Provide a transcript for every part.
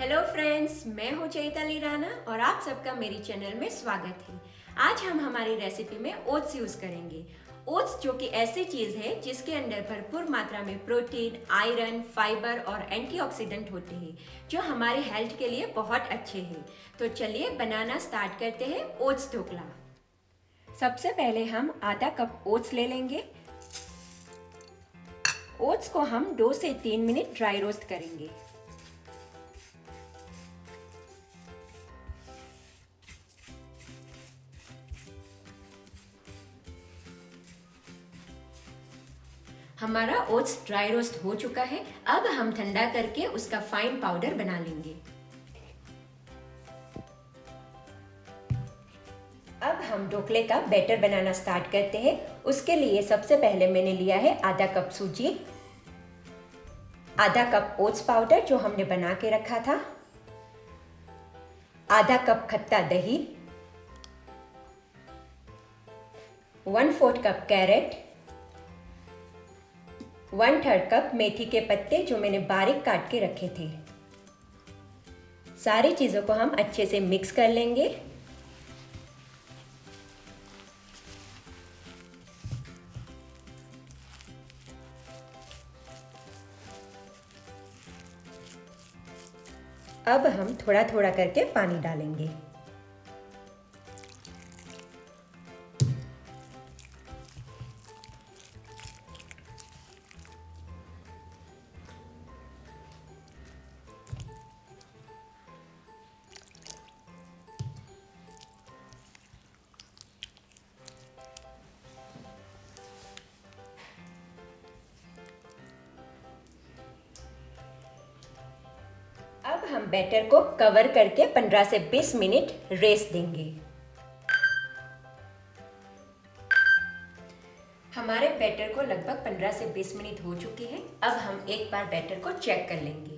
Hello friends, मैं हूँ चैताली राणा और आप सबका मेरी चैनल में स्वागत है। आज हम हमारी रेसिपी में ओट्स यूज़ करेंगे। ओट्स जो कि ऐसी चीज़ है जिसके अंदर भरपूर मात्रा में प्रोटीन, आयरन, फाइबर और एंटीऑक्सीडेंट होते हैं जो हमारे हेल्थ के लिए बहुत अच्छे हैं। तो चलिए बनाना स्टार्ट करते हैं ओट्स ढोकला। सबसे पहले हम आधा कप ओट्स ले लेंगे। ओट्स को हम 2 से 3 मिनट ड्राई रोस्ट करेंगे। हमारा ओट्स ड्राई रोस्ट हो चुका है। अब हम ठंडा करके उसका फाइन पाउडर बना लेंगे। अब हम ढोकले का बैटर बनाना स्टार्ट करते हैं। उसके लिए सबसे पहले मैंने लिया है आधा कप सूजी, आधा कप ओट्स पाउडर जो हमने बना के रखा था, आधा कप खट्टा दही, 1/4 कप कैरेट, 1/3 कप मेथी के पत्ते जो मैंने बारीक काट के रखे थे। सारी चीज़ों को हम अच्छे से मिक्स कर लेंगे। अब हम थोड़ा थोड़ा करके पानी डालेंगे। अब हम बैटर को कवर करके 15 से 20 मिनट रेस्ट देंगे। हमारे बैटर को लगभग 15 से 20 मिनट हो चुके हैं। अब हम एक बार बैटर को चेक कर लेंगे।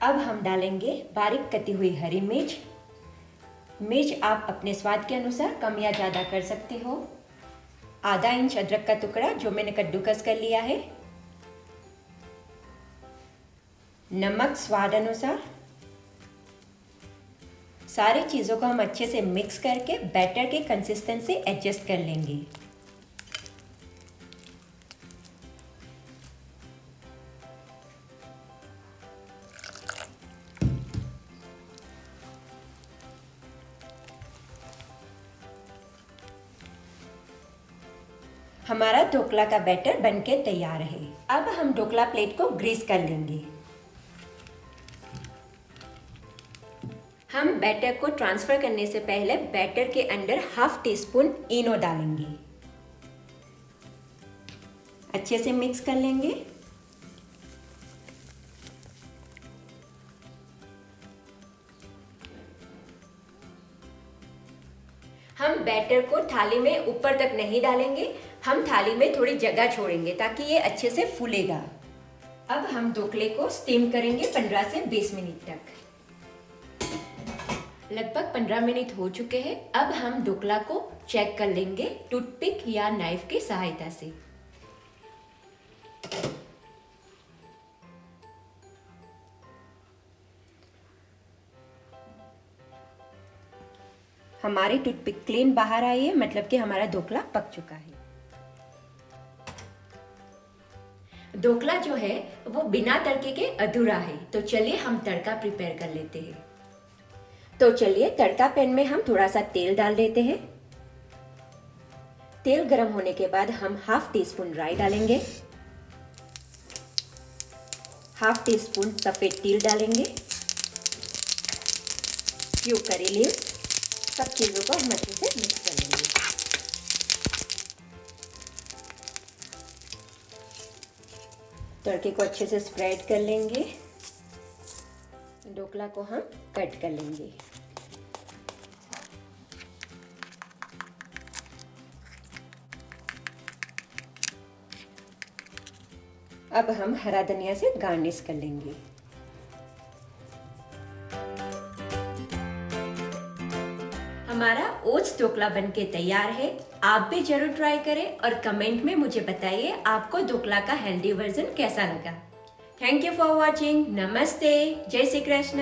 अब हम डालेंगे बारीक कटी हुई हरी मिर्च। मिर्च आप अपने स्वाद के अनुसार कम या ज़्यादा कर सकते हो। आधा इंच अदरक का टुकड़ा जो मैंने कद्दूकस कर लिया है, नमक स्वाद अनुसार। सारी चीज़ों को हम अच्छे से मिक्स करके बैटर की कंसिस्टेंसी एडजस्ट कर लेंगे। हमारा ढोकला का बैटर बनके तैयार है। अब हम ढोकला प्लेट को ग्रीस कर लेंगे। हम बैटर को ट्रांसफर करने से पहले बैटर के अंदर 1/2 टीस्पून इनो डालेंगे। अच्छे से मिक्स कर लेंगे। हम बैटर को थाली में ऊपर तक नहीं डालेंगे, हम थाली में थोड़ी जगह छोड़ेंगे ताकि ये अच्छे से फूलेगा। अब हम ढोकले को स्टीम करेंगे 15 से 20 मिनट तक। लगभग 15 मिनट हो चुके हैं। अब हम ढोकला को चेक कर लेंगे टूथपिक या नाइफ की सहायता से। हमारी टूथपिक क्लीन बाहर आई है, मतलब कि हमारा ढोकला पक चुका है। ढोकला जो है वो बिना तड़के के अधूरा है, तो चलिए हम तड़का प्रिपेयर कर लेते हैं। तो चलिए तड़का पैन में हम थोड़ा सा तेल डाल देते हैं। तेल गर्म होने के बाद हम 1/2 टीस्पून राई डालेंगे, 1/2 टीस्पून सफेद तिल डालेंगे, फ्यू करी लीव्स। सब चीज़ों को हम अच्छे से मिक्स कर लेंगे। तड़के को अच्छे से स्प्रेड कर लेंगे। ढोकला को हम कट कर लेंगे। अब हम हरा धनिया से गार्निश कर लेंगे। हमारा ओट्स ढोकला बनके तैयार है। आप भी जरूर ट्राई करें और कमेंट में मुझे बताइए आपको ढोकला का हेल्दी वर्जन कैसा लगा। Thank you for watching. नमस्ते। जय श्री कृष्ण।